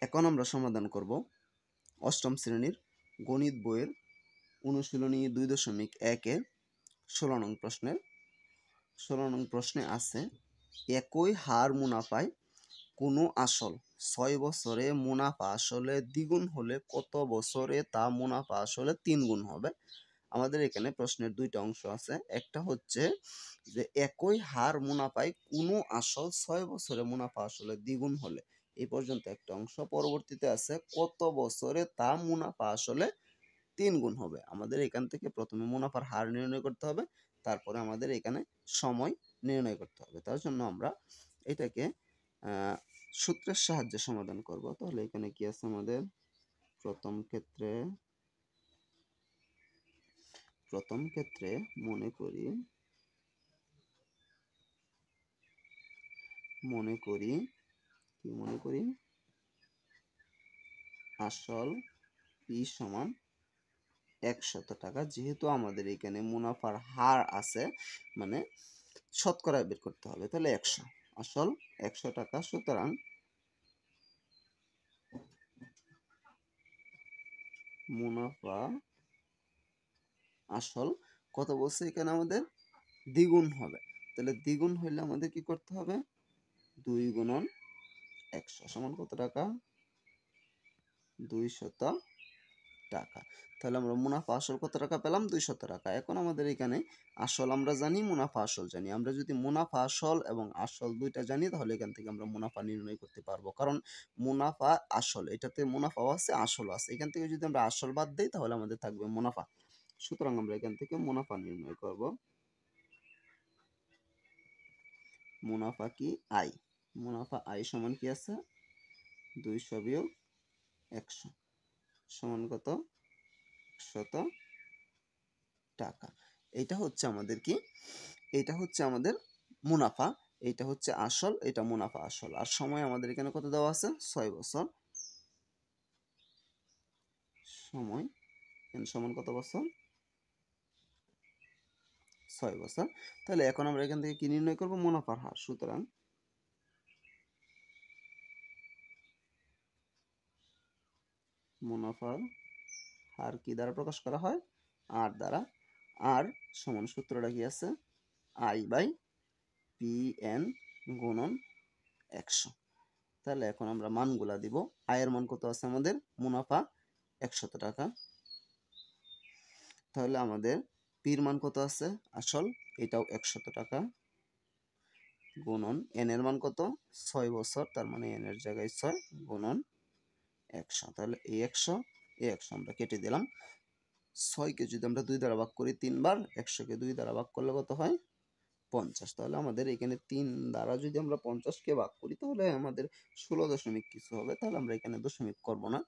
এখন আমরা সমাধান করব অষ্টম শ্রেণীর গণিত বইয়ের অনুশীলনী 2.1-এর 16 নং প্রশ্নের 16 নং প্রশ্নে আছে একই হার মুনাফায় কোনো আসল 6 বছরে মুনাফা আসলে দ্বিগুণ হলে কত বছরে তা মুনাফা আসলে 3 গুণ হবে। আমাদের এখানে প্রশ্নের দুইটা অংশ আছে। একটা হচ্ছে যে একই হার মুনাফায় কোনো আসল 6 বছরে মুনাফা আসলে দ্বিগুণ হলে, এই পর্যন্ত একটা অংশ। পরবর্তীতে আছে কত বছরে তা মুনাফা আসলে 3 গুণ হবে। আমাদের এখান থেকে প্রথমে মুনাফার হার নির্ণয় করতে হবে, তারপরে আমাদের এখানে সময় নির্ণয় করতে হবে। তার জন্য আমরা এটাকে সূত্রের সাহায্যে সমাধান করব। তাহলে এখানে কি আছে আমাদের প্রথম ক্ষেত্রে মনে করি আসল পি সমান 100 টাকা। যেহেতু আমাদের এখানে মুনাফার হার আছে, মানে শতকরা বের করতে হবে, তাহলে 100 আসল 100 টাকা। সুতরাং মুনাফা আসল কত বলছে এখানে আমাদের দ্বিগুণ হবে। তাহলে দ্বিগুণ হইলে আমাদের কি করতে হবে, 2 গুণন 100 সমান কত টাকা, 200 টাকা। তাহলে আমরা মুনাফা আসল কত টাকা পেলাম, 200 টাকা। এখন আমাদের এখানে আসল আমরা জানি, মুনাফা আসল জানি। আমরা যদি মুনাফা আসল এবং আসল দুইটা জানি, তাহলে এখান থেকে আমরা মুনাফা নির্ণয় করতে পারবো। কারণ মুনাফা আসল, এটাতে মুনাফাও আছে আসলও আছে। এখান থেকে যদি আমরা আসল বাদ দিই, তাহলে আমাদের থাকবে মুনাফা। সুতরাং আমরা এখান থেকে মুনাফা নির্ণয় করব। মুনাফা কি, আয়। মুনাফা আয় সমান কি আছে, 200 বিয়োগ 100 সমান কত, 100 টাকা। এটা হচ্ছে আমাদের কি, এটা হচ্ছে আমাদের মুনাফা, এটা হচ্ছে আসল, এটা মুনাফা আসল। আর সময় আমাদের এখানে কত দেওয়া আছে, 6 বছর। সময় সমান কত বছর, 6 বছর। তাহলে এখন আমরা এখান থেকে কি নির্ণয় করব, মুনাফার হার। সুতরাং মুনাফার হার কি দ্বারা প্রকাশ করা হয়, আর দ্বারা। আর সমান সূত্রটা কি আছে, আই বাই পি এন গুণন 100। তাহলে এখন আমরা মানগুলা দিব। আয়ের মান কত আছে আমাদের, মুনাফা 100 টাকা। তাহলে আমাদের পির মান কত আছে, আসল, এটাও 100 টাকা, গুণন এন এর মান কত, 6 বছর, তার মানে এন এর জায়গায় 6 গুণন 100। তাহলে এই 100 এই 100 আমরা কেটে দিলাম। 6 কে যদি আমরা 2 দ্বারা ভাগ করি 3 বার, 100 কে 2 দ্বারা ভাগ করলে কত হয়, 50। তাহলে আমাদের এখানে 3 দ্বারা যদি আমরা 50 কে ভাগ করি, তাহলে আমাদের 16 দশমিক কিছু হবে। তাহলে আমরা এখানে দশমিক করব না,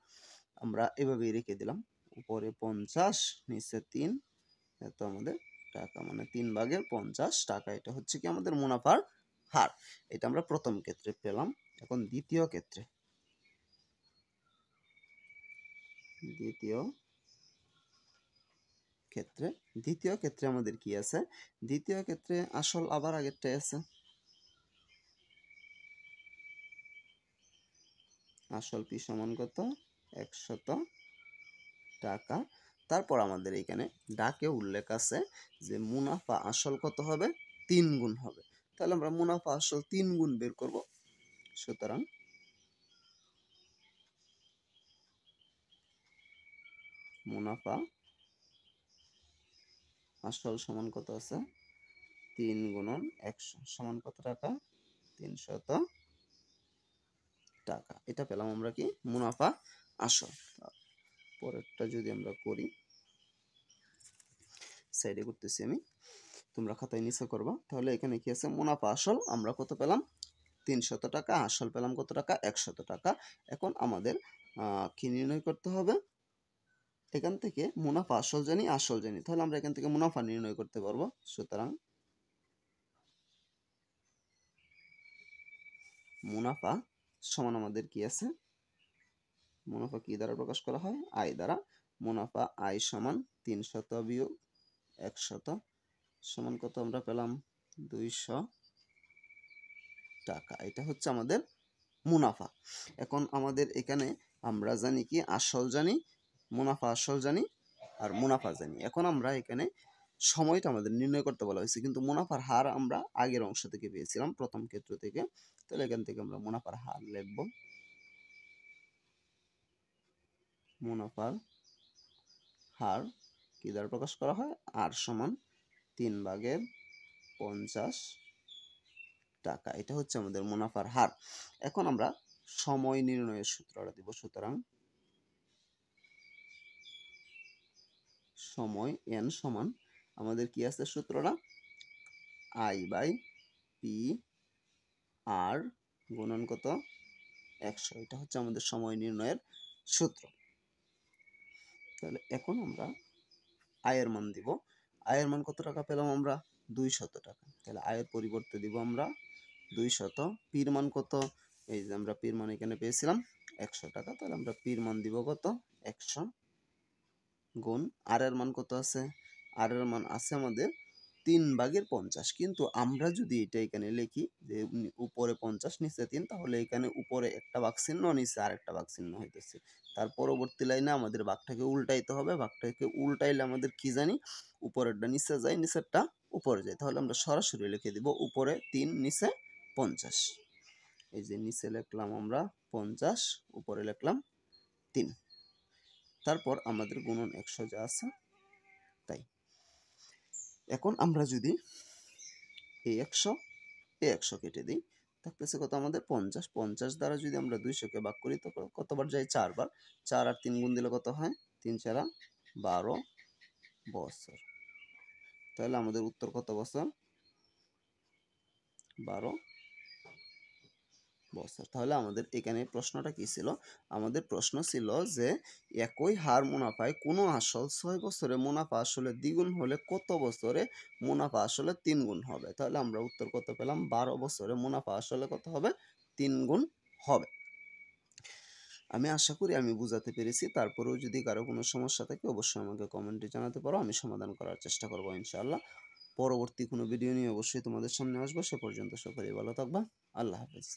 আমরা এভাবেই রেখে দিলাম। উপরে 50, নিচে 3, এত আমাদের টাকা, মানে 3/50 টাকা। এটা হচ্ছে কি আমাদের মুনাফার হার। এটা আমরা প্রথম ক্ষেত্রে পেলাম। এখন দ্বিতীয় ক্ষেত্রে আমাদের কি আছে, দ্বিতীয় ক্ষেত্রে আসল আবার আগেরটাই আছে। আসল পি সমান কত, 100 টাকা। তারপর আমাদের এখানে ডাকে উল্লেখ আছে যে মুনাফা আসল কত হবে, 3 গুণ হবে। তাহলে আমরা মুনাফা আসল 3 গুণ বের করব। সুতরাং মুনাফা আসল সমান কত আছে, 3 গুণন 100 সমান কত টাকা, 300 টাকা। এটা পেলাম আমরা কি, মুনাফা আসল। পরেরটা যদি আমরা করি, সাইডে করতেছি আমি, তোমরা খাতায় নিচে করবা। তাহলে এখানে কি আছে, মুনাফা আসল আমরা কত পেলাম, 300 টাকা, আসল পেলাম কত টাকা, 100 টাকা। এখন আমাদের কি নির্ণয় করতে হবে, এখান থেকে মুনাফা আসল জানি, আসল জানি, তাহলে আমরা এখান থেকে মুনাফা নির্ণয় করতে পারবো। সুতরাং মুনাফা সমান আমাদের কি আছে, মুনাফা কি দ্বারা প্রকাশ করা হয়, আয় দ্বারা। মুনাফা আয় সমান 300 বিয়োগ 100 সমান কত আমরা পেলাম, 200 টাকা। এটা হচ্ছে আমাদের মুনাফা। এখন আমাদের এখানে আমরা জানি কি আসল জানি, মুনাফা আসল জানি আর মুনাফা জানি। এখন আমরা এখানে সময়টা আমাদের নির্ণয় করতে বলা হয়েছে, কিন্তু মুনাফার হার আমরা আগের অংশ থেকে পেয়েছিলাম, প্রথম ক্ষেত্র থেকে। তাহলে এখান থেকে আমরা মুনাফার হার লিখব। মুনাফার হার কি দ্বারা প্রকাশ করা হয়? আর সমান 3/50 টাকা। এটা হচ্ছে আমাদের মুনাফার হার। এখন আমরা সময় নির্ণয়ের সূত্রটা দিব। সুতরাং সময় n সমান আমাদের কি আছে সূত্রটা? I/P/R গুণন কত? 100। এটা হচ্ছে আমাদের সময় নির্ণয়ের সূত্র। তাহলে এখন আমরা আয়ের মান দিব। আয়ের মান কত টাকা পেলাম আমরা? 200 টাকা। তাহলে আয়ের পরিবর্তে দিব আমরা 200। পির মান কত? এই যে আমরা পির মান এখানে পেয়েছিলাম 100 টাকা। তাহলে আমরা পির মান দিব কত? 100 গুণ আর এর মান কত আছে? আর এর মান আছে আমাদের 3/50। কিন্তু আমরা যদি এটা এখানে লিখি যে উপরে 50 নিচে 3, তাহলে এখানে উপরে একটা ভাগ চিহ্ন, নিচে আরেকটা ভাগ চিহ্ন হইতেছে। তার পরবর্তী লাইনে আমাদের ভাগটাকে উল্টাইতে হবে। ভাগটাকে উল্টাইলে আমাদের কি জানি? উপরেরটা নিচে যায়, নিচেরটা উপরে যায়। তাহলে আমরা সরাসরি লিখে দিব উপরে 3, নিচে 50। এই যে নিচে লিখলাম আমরা 50, উপরে লিখলাম 3। তারপর আমাদের গুণন 100 যা আছে তাই। এখন আমরা যদি এই 100 কেটে দিই, থাকতেছে কত আমাদের? 50। 50 দ্বারা যদি আমরা 200-কে ভাগ করি, তো কতবার যায়? 4 বার। 4 আর 3 গুণ দিলে কত হয়? 3 × 4 = 12 বছর। তাহলে আমাদের উত্তর কত বছর? 12 বছর। তাহলে আমাদের এখানে প্রশ্নটা কি ছিল? আমাদের প্রশ্ন ছিল যে একই হার মুনাফায় কোনো আসল 6 বছরে মুনাফা আসলে দ্বিগুণ হলে কত বছরে মুনাফা আসলে 3 গুণ হবে? তাহলে আমরা উত্তর কত পেলাম? 12 বছরে মুনাফা আসলে কত হবে? 3 গুণ হবে। আমি আশা করি আমি বুঝাতে পেরেছি। তারপরেও যদি কারো কোনো সমস্যা থাকে অবশ্যই আমাকে কমেন্টে জানাতে পারো, আমি সমাধান করার চেষ্টা করব ইনশাআল্লাহ। পরবর্তী কোনো ভিডিও নিয়ে অবশ্যই তোমাদের সামনে আসবো। সে পর্যন্ত সকলেই ভালো থাকবা। আল্লাহ হাফেজ।